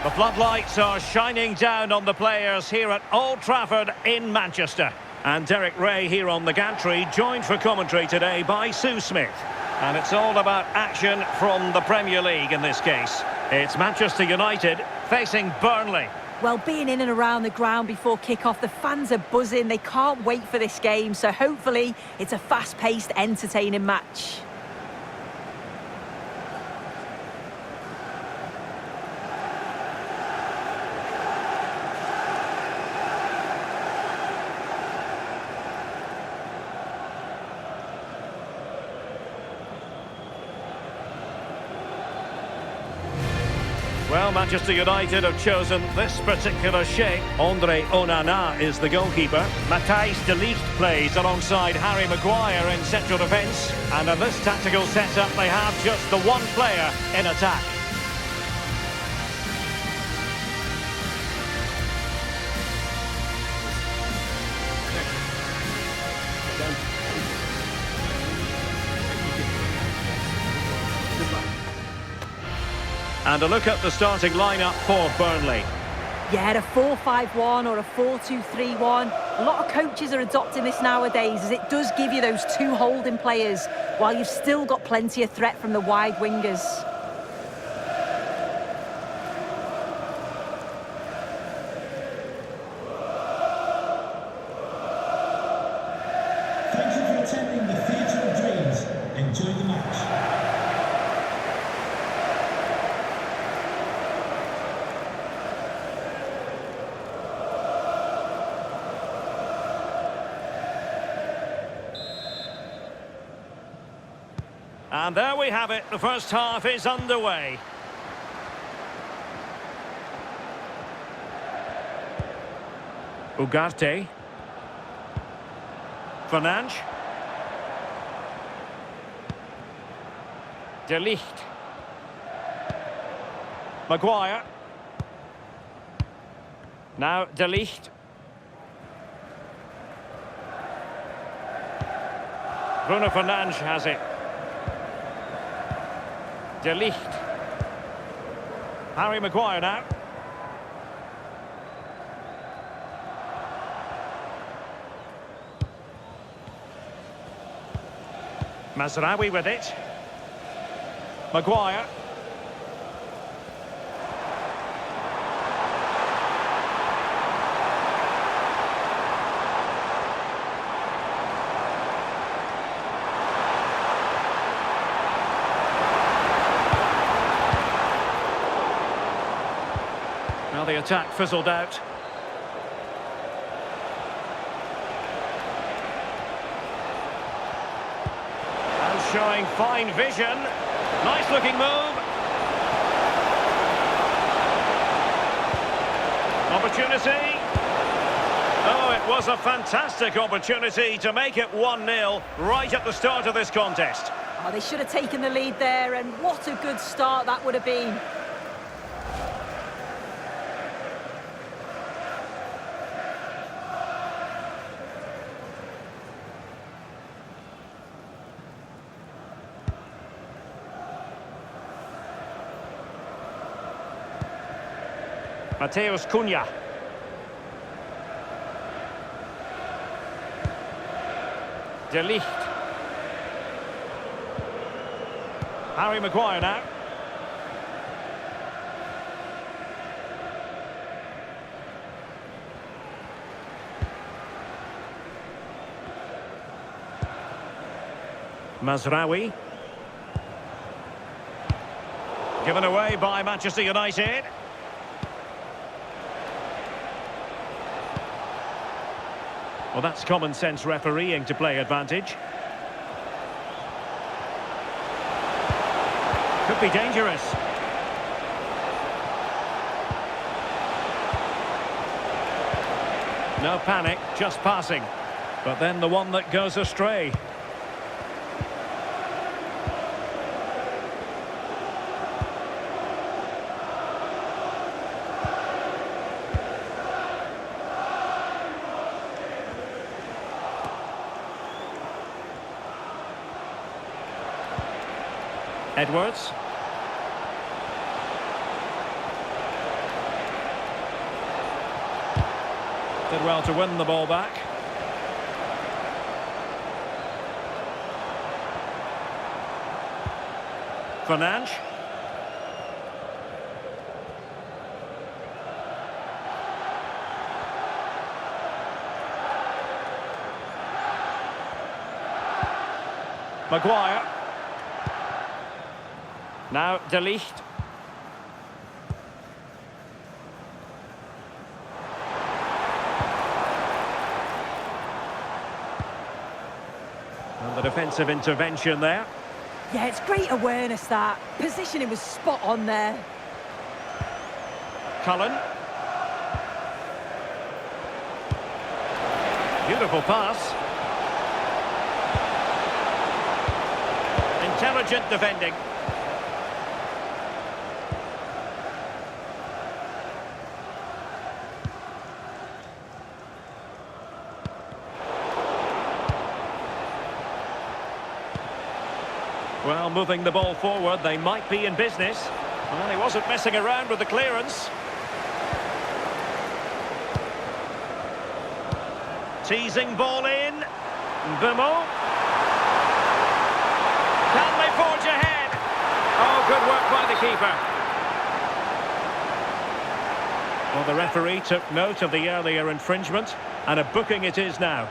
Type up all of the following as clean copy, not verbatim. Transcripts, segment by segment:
The floodlights are shining down on the players here at Old Trafford in Manchester. And Derek Ray here on the gantry, joined for commentary today by Sue Smith. And it's all about action from the Premier League in this case. It's Manchester United facing Burnley. Well, being in and around the ground before kick-off, the fans are buzzing. They can't wait for this game. So hopefully it's a fast-paced, entertaining match. Well, Manchester United have chosen this particular shape. Andre Onana is the goalkeeper. Matthijs de Ligt plays alongside Harry Maguire in central defence. And in this tactical setup, they have just the one player in attack. And a look at the starting lineup for Burnley. Yeah, a 4-5-1 or a 4-2-3-1. A lot of coaches are adopting this nowadays, as it does give you those two holding players, while you've still got plenty of threat from the wide wingers. Thank you for attending the Theatre of Dreams. Enjoy the match. And there we have it. The first half is underway. Ugarte. Fernandes. De Ligt. Maguire. Now De Ligt. Bruno Fernandes has it. De Ligt. Harry Maguire now. Mazraoui with it. Maguire. Well, the attack fizzled out. And showing fine vision. Nice looking move. Opportunity. Oh, it was a fantastic opportunity to make it 1-0 right at the start of this contest. Oh, they should have taken the lead there, and what a good start that would have been. Mateus Cunha. De Ligt. Harry Maguire now. Mazraoui. Given away by Manchester United. Well, that's common sense refereeing to play advantage. Could be dangerous. No panic, just passing. But then the one that goes astray. Edwards. Did well to win the ball back. Fernandes. Maguire. Now De Ligt. And the defensive intervention there. Yeah, it's great awareness, that. Positioning was spot on there. Cullen. Beautiful pass. Intelligent defending. Well, moving the ball forward, they might be in business. Well, he wasn't messing around with the clearance. Teasing ball in. Burnley. Can they forge ahead? Oh, good work by the keeper. Well, the referee took note of the earlier infringement, and a booking it is now.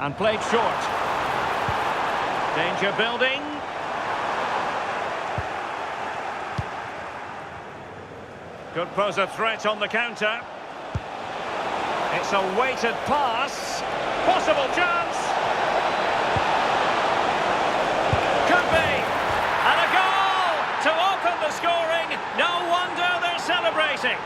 And played short. Danger building. Could pose a threat on the counter. It's a weighted pass. Possible chance. Could be. And a goal to open the scoring. No wonder they're celebrating.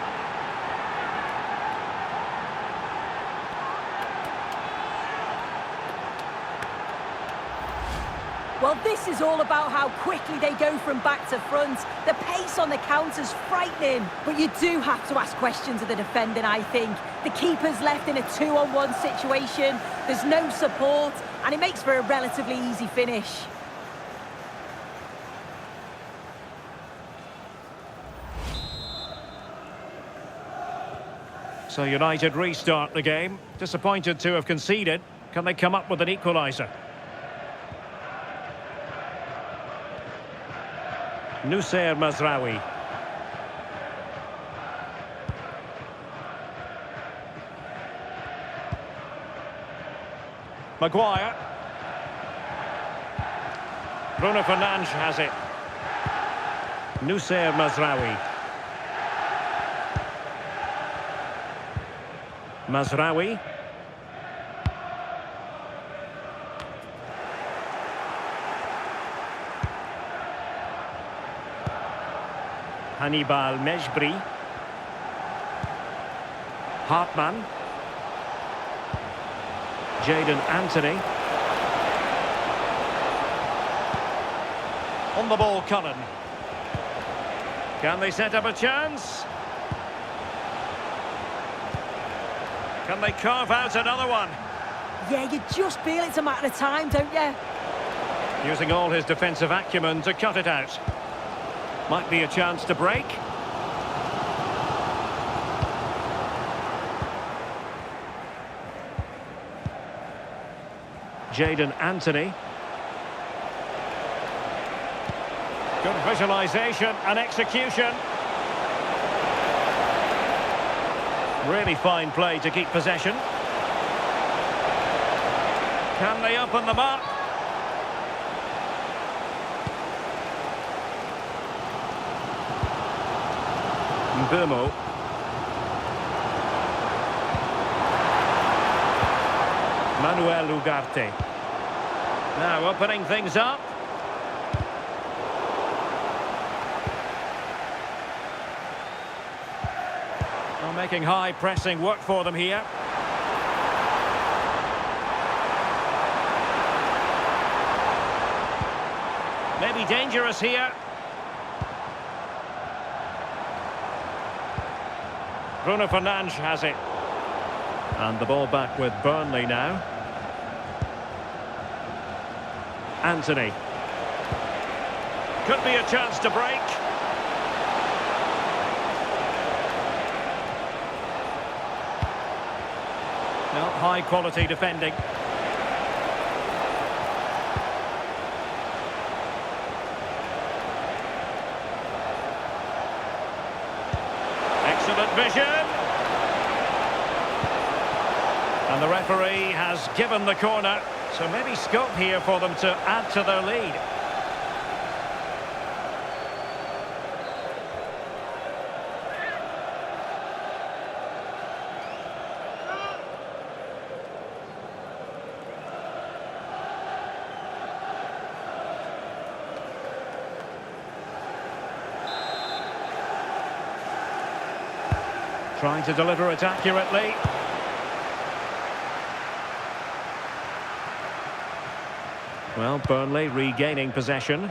Well, this is all about how quickly they go from back to front. The pace on the counter's frightening. But you do have to ask questions of the defending, I think. The keeper's left in a 2-on-1 situation. There's no support, and it makes for a relatively easy finish. So United restart the game. Disappointed to have conceded. Can they come up with an equaliser? Noussair Mazraoui. Maguire. Bruno Fernandes has it. Noussair Mazraoui. Mazraoui. Hannibal Mejbri. Hartman. Jadon Anthony. On the ball, Cullen. Can they set up a chance? Can they carve out another one? Yeah, you just feel it's a matter of time, don't you? Using all his defensive acumen to cut it out. Might be a chance to break. Jadon Anthony. Good visualisation and execution. Really fine play to keep possession. Can they open them up? Burnley. Manuel Ugarte. Now opening things up. Well, making high pressing work for them here. Maybe dangerous here. Bruno Fernandes has it. And the ball back with Burnley now. Anthony. Could be a chance to break. Well, high quality defending. Excellent vision. And the referee has given the corner. So maybe scope here for them to add to their lead. Trying to deliver it accurately. Well, Burnley regaining possession.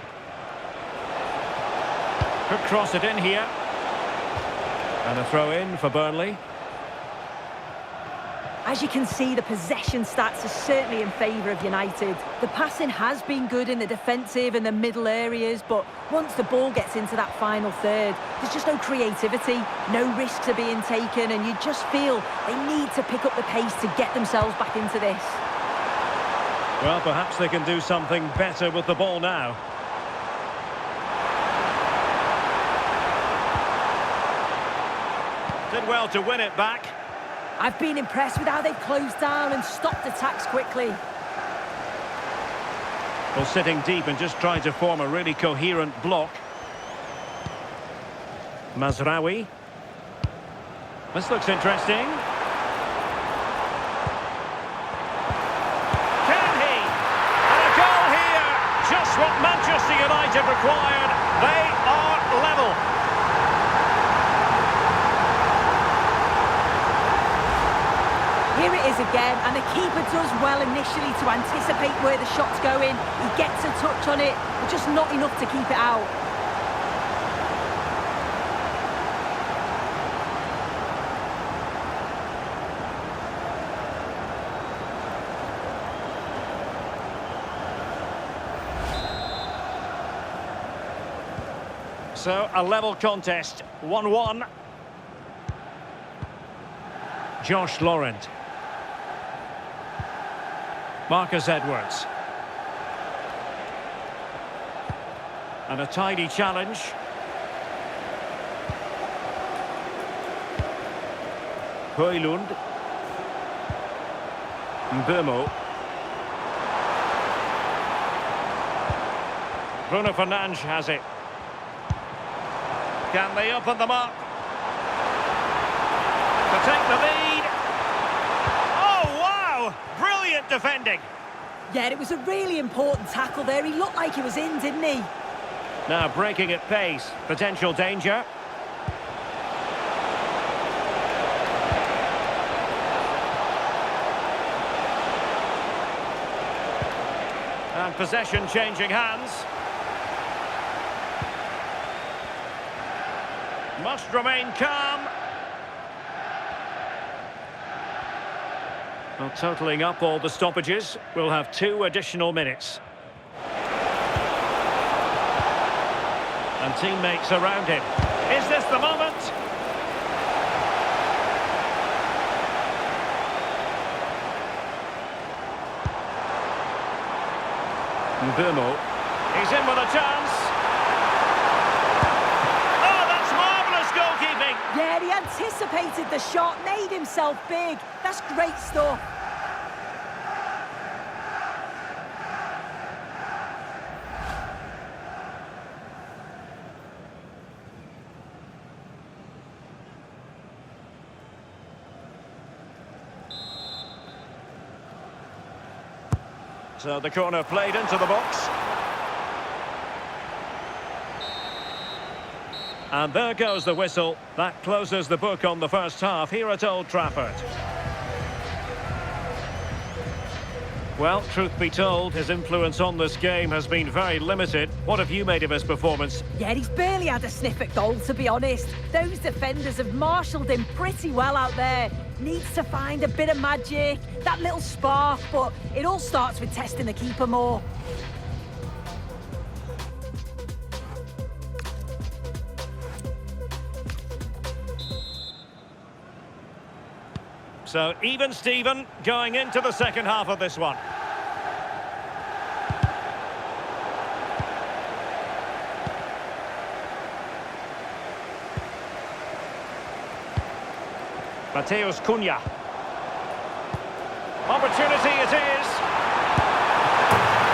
Could cross it in here. And a throw in for Burnley. As you can see, the possession stats are certainly in favour of United. The passing has been good in the defensive and the middle areas, but once the ball gets into that final third, there's just no creativity, no risks are being taken, and you just feel they need to pick up the pace to get themselves back into this. Well, perhaps they can do something better with the ball now. Did well to win it back. I've been impressed with how they've closed down and stopped attacks quickly. Well, sitting deep and just trying to form a really coherent block. Mazraoui. This looks interesting. Can he? And a goal here. Just what Manchester United required. They are level. Here it is again, and the keeper does well initially to anticipate where the shot's going. He gets a touch on it, but just not enough to keep it out. So, a level contest, 1-1. Josh Laurent. Marcus Edwards. And a tidy challenge. Højlund. Mbeumo. Bruno Fernandes has it. Can they open them up? To take the lead. Oh, wow! Brilliant defending. Yeah, it was a really important tackle there. He looked like he was in, didn't he? Now breaking at pace. Potential danger. And possession changing hands. Must remain calm. Well, totalling up all the stoppages, we'll have 2 additional minutes. And teammates around him. Is this the moment? Mbeumo. He's in with a chance. Oh, that's marvellous goalkeeping. Yeah, he anticipated the shot, made himself big. That's great stuff. So the corner played into the box. And there goes the whistle. That closes the book on the first half here at Old Trafford. Well, truth be told, his influence on this game has been very limited. What have you made of his performance? Yeah, he's barely had a sniff at goal, to be honest. Those defenders have marshalled him pretty well out there. Needs to find a bit of magic, that little spark, but it all starts with testing the keeper more. So, even Steven going into the second half of this one. Mateus Cunha. Opportunity it is.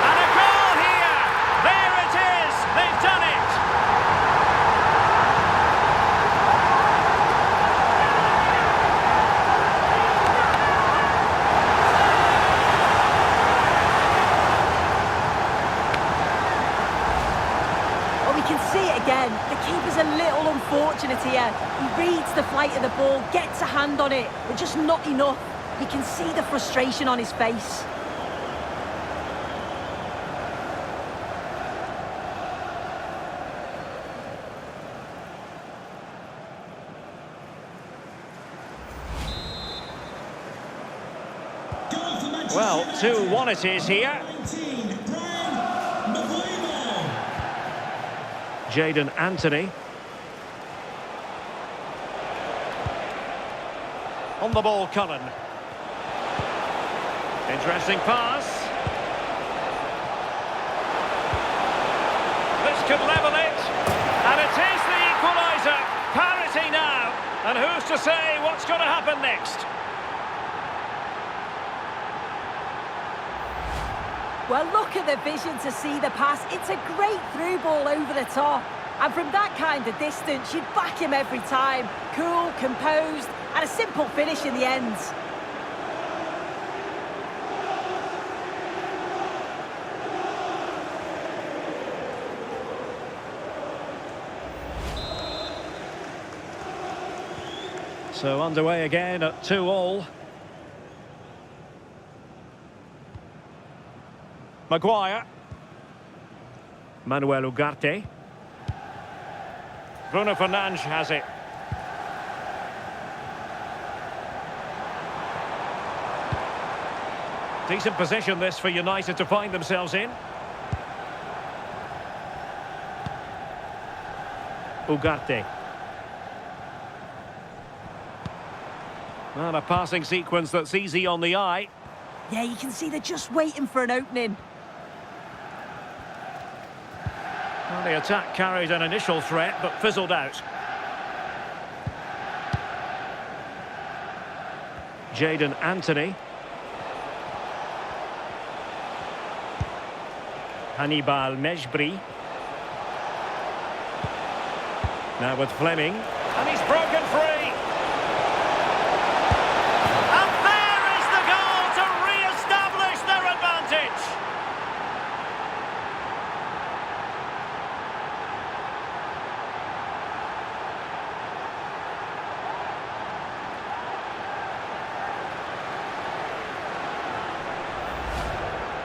And a goal here! There it is! They've done it! Well, we can see it again. The keeper's a little unfortunate here. He reads the flight of the ball, gets a hand on it, but just not enough. You can see the frustration on his face. Well, 2-1 it is here. Jadon Anthony. On the ball, Cullen. Interesting pass. This could level it. And it is the equaliser. Parity now. And who's to say what's going to happen next? Well, look at the vision to see the pass. It's a great through ball over the top. And from that kind of distance, you'd back him every time. Cool, composed, and a simple finish in the end. So underway again at 2-2. Maguire. Manuel Ugarte. Bruno Fernandes has it. Decent position this for United to find themselves in. Ugarte. And a passing sequence that's easy on the eye. Yeah, you can see they're just waiting for an opening. Well, the attack carried an initial threat, but fizzled out. Jadon Anthony. Hannibal Mejbri. Now with Fleming. And he's broken free. And there is the goal to re-establish their advantage.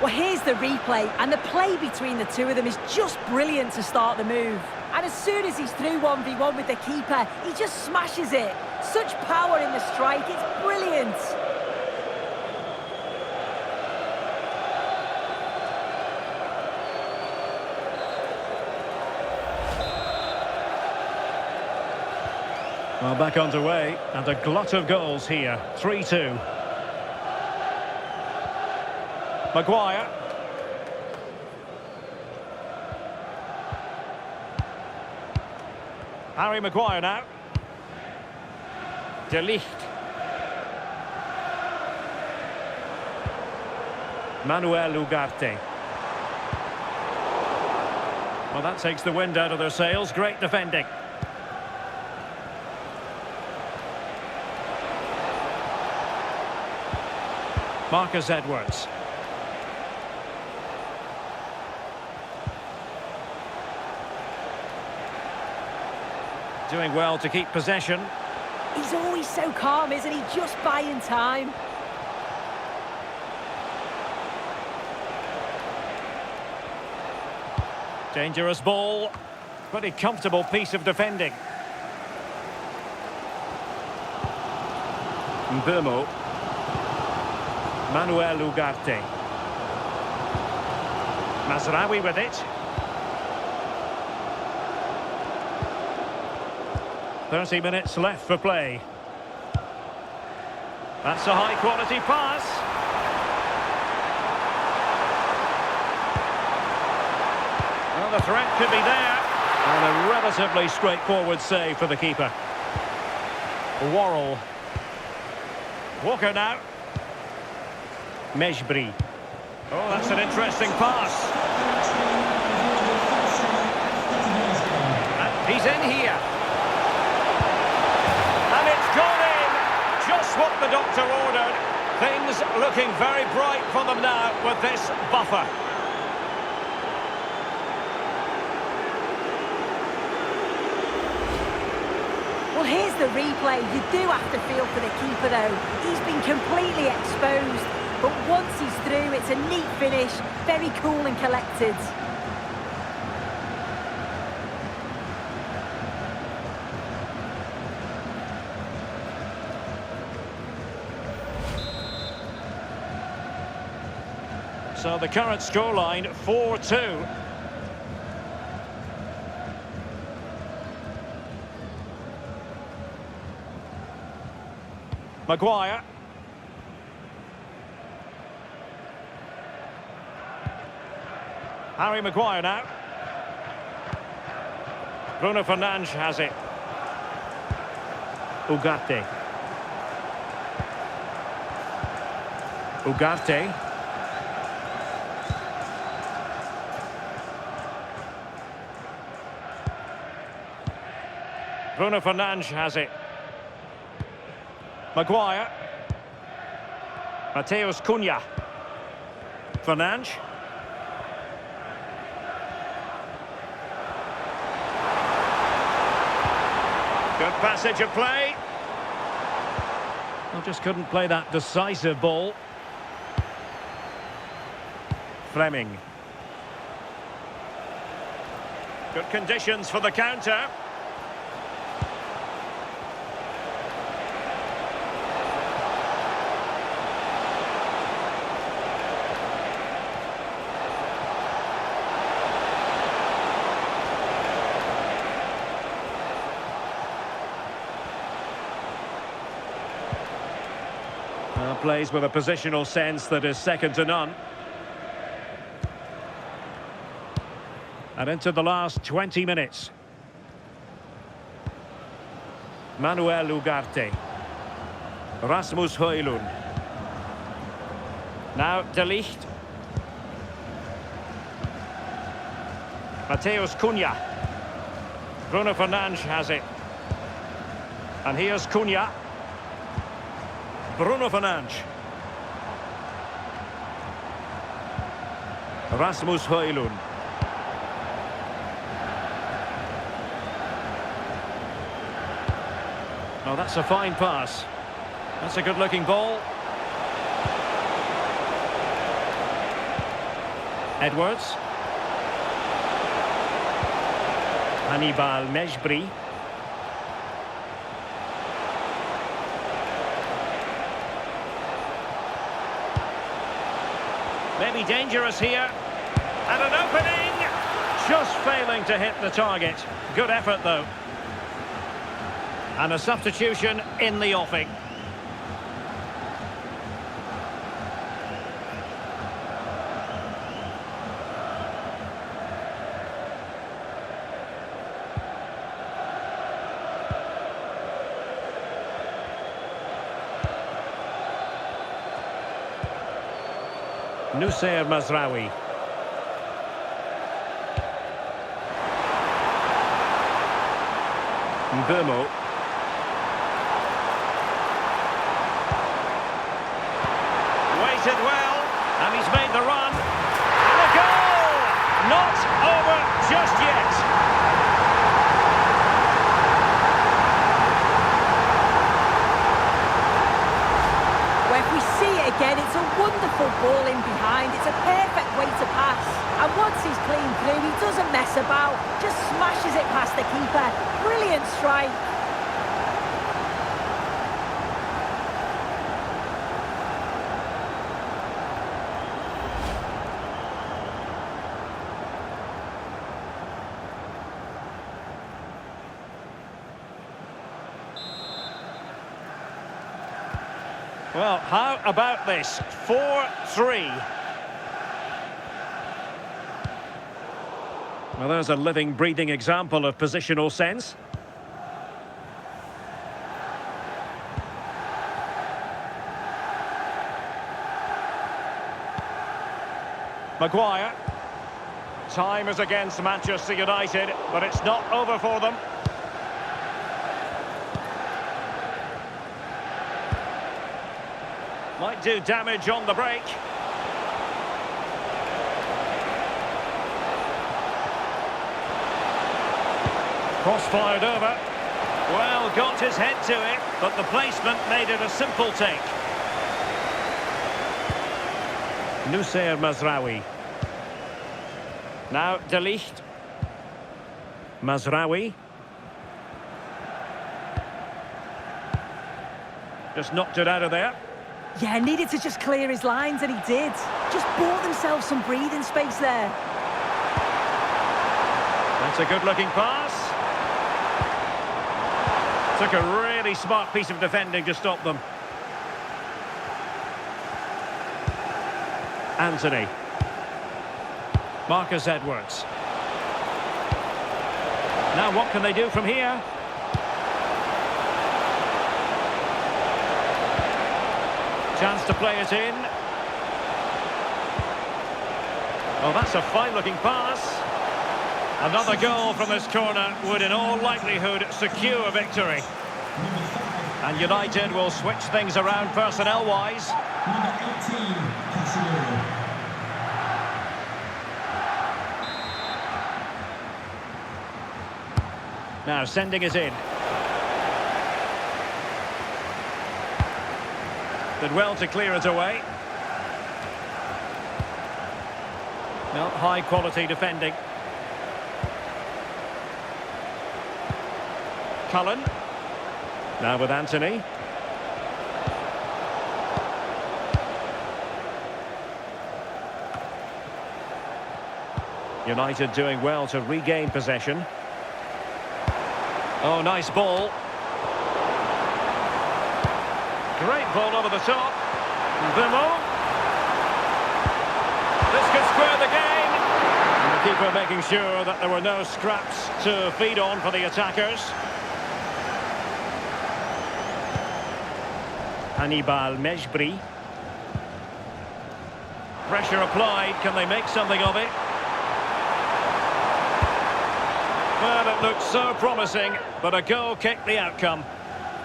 Well, here's the replay, and the play between the two of them is just brilliant to start the move. And as soon as he's through 1v1 with the keeper, he just smashes it. Such power in the strike, it's brilliant. Well, back underway, and a glut of goals here. 3-2. Maguire. Harry Maguire now. De Ligt. Manuel Ugarte. Well, that takes the wind out of their sails. Great defending. Marcus Edwards. Doing well to keep possession. He's always so calm, isn't he? Just buying time. Dangerous ball. Pretty comfortable piece of defending. Mbeumo. Manuel Ugarte. Mazraoui with it. 30 minutes left for play. That's a high-quality pass. Well, the threat could be there. And a relatively straightforward save for the keeper. Worrell. Walker now. Mejbri. Oh, that's an interesting pass. And he's in here. And it's gone in. Just what the doctor ordered. Things looking very bright for them now with this buffer. Well, here's the replay. You do have to feel for the keeper, though. He's been completely exposed. But once he's through, it's a neat finish. Very cool and collected. So the current scoreline, 4-2. Maguire. Harry Maguire now. Bruno Fernandes has it. Ugarte. Ugarte. Bruno Fernandes has it. Maguire. Mateus Cunha. Fernandes. Good passage of play. Well, just couldn't play that decisive ball. Fleming. Good conditions for the counter. Plays with a positional sense that is second to none. And into the last 20 minutes. Manuel Ugarte. Rasmus Højlund. Now De Ligt. Mateus Cunha. Bruno Fernandes has it. And here's Cunha. Bruno Fernandes. Rasmus Højlund. Oh, that's a fine pass. That's a good-looking ball. Edwards. Hannibal Mejbri. Maybe dangerous here. And an opening! Just failing to hit the target. Good effort, though. And a substitution in the offing. Noussair Mazraoui. Mbeumo. Waited well, and he's made the run. And a goal! Not over just yet. Well, if we see it again, it's a wonderful ball in behind. It's a perfect way to pass. And once he's clean through, he doesn't mess about, just smashes it past the keeper. Brilliant strike. Well, how about this? 4-3. Well, there's a living, breathing example of positional sense. Maguire. Time is against Manchester United, but it's not over for them. Might do damage on the break. Cross-fired over. Well, got his head to it, but the placement made it a simple take. Nusayr Mazraoui. Now De Ligt. Mazraoui. Just knocked it out of there. Yeah, needed to just clear his lines, and he did. Just bought themselves some breathing space there. That's a good-looking pass. Took a really smart piece of defending to stop them. Anthony. Marcus Edwards. Now what can they do from here? Chance to play it in. Oh, that's a fine-looking pass. Another goal from this corner would in all likelihood secure victory. And United will switch things around personnel-wise. Number 18, Casemiro. Now sending it in. Did well to clear it away. No, high-quality defending. Cullen. Now with Anthony. United doing well to regain possession. Oh, nice ball. Great ball over the top. Vimo. This could square the game. And the keeper making sure that there were no scraps to feed on for the attackers. Hannibal Mejbri. Pressure applied. Can they make something of it? Well, it looked so promising, but a goal kicked the outcome.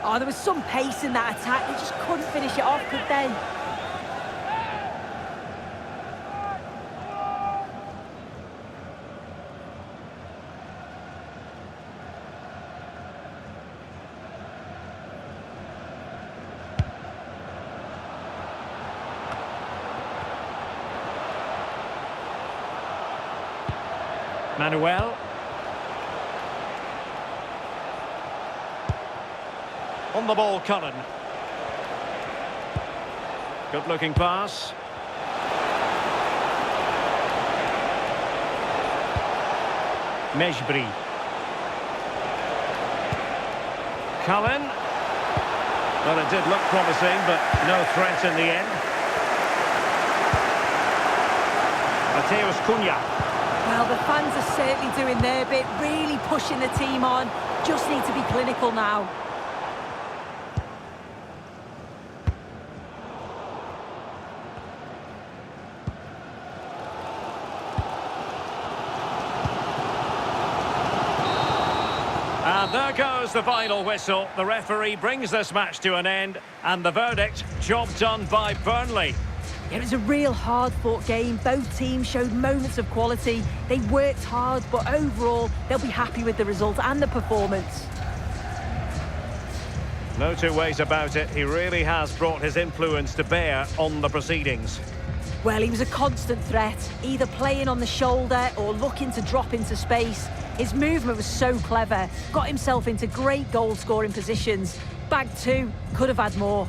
Oh, there was some pace in that attack. They just couldn't finish it off, could they? Manuel. On the ball, Cullen. Good-looking pass. Mejbri. Cullen. Well, it did look promising, but no threat in the end. Mateus Cunha. Well, the fans are certainly doing their bit, really pushing the team on. Just need to be clinical now. And there goes the final whistle. The referee brings this match to an end, and the verdict, job done by Burnley. It was a real hard-fought game. Both teams showed moments of quality. They worked hard, but overall, they'll be happy with the result and the performance. No two ways about it. He really has brought his influence to bear on the proceedings. Well, he was a constant threat, either playing on the shoulder or looking to drop into space. His movement was so clever, got himself into great goal-scoring positions. Bag two, could have had more.